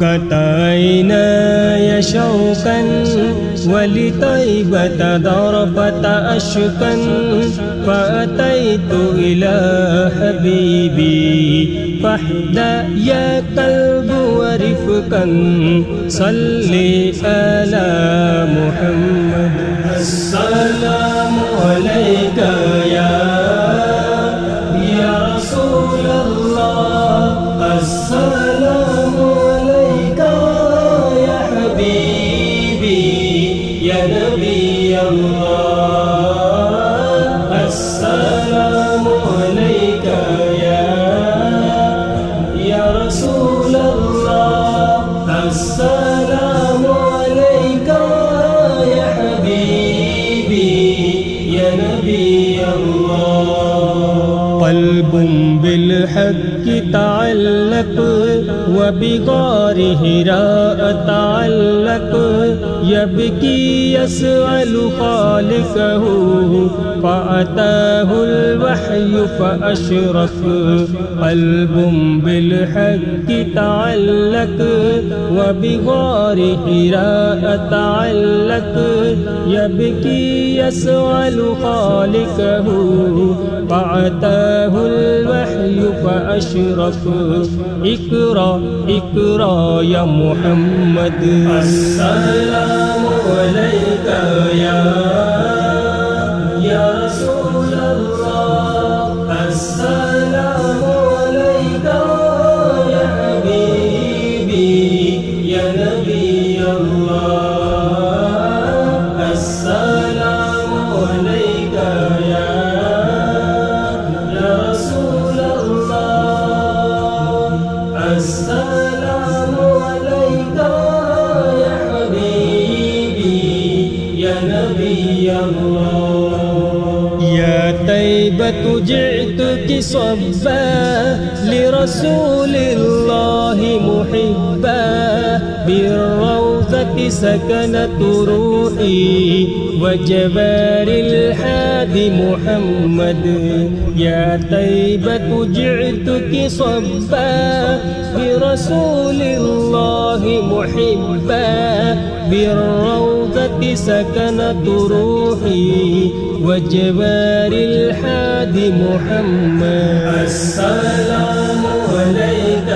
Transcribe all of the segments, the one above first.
رقتينا شوقا ولطيبة ضربة أشكا فأتيت إلى حبيبي فاحدى يا قلب ورفقا صلي على محمد. السلام عليك يا رسول الله، السلام عليك يا حبيبي يا نبي الله، السلام عليك يا رسول الله، السلام عليك يا حبيبي يا نبي الله. قلب بالحق تعلق وبغار هراء تعلق يبكي يسأل خالقه فأتاه الوحي فأشرف. قلب بالحق تعلق وبغار هراء تعلق يبكي يسأل خالقه فأتاه الوحي فأشرف. اقرأ اقرأ يا محمد. السلام عليك يا رسول الله، السلام عليك يا حبيبي يا نبي الله، السلام عليك يا رسول الله، السلام عليك يا حبيبي يا نبي الله. يا طيبة جئتك صبا لرسول الله محبا بالروضة سكنت روحي وجبار الحادي محمد. يا طيبة جئتك صبا برسول الله محبا بالروضة سكنت روحي وجبار الحادي محمد. السلام عليك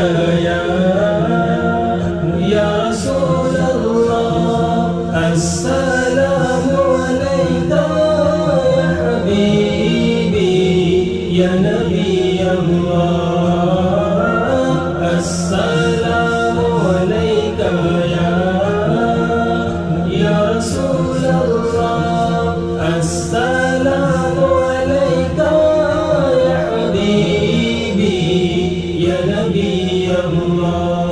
يا رسول الله، السلام عليك يا حبيبي يا نبي الله، السلام عليك يا رسول الله، السلام عليك يا حبيبي يا نبي الله.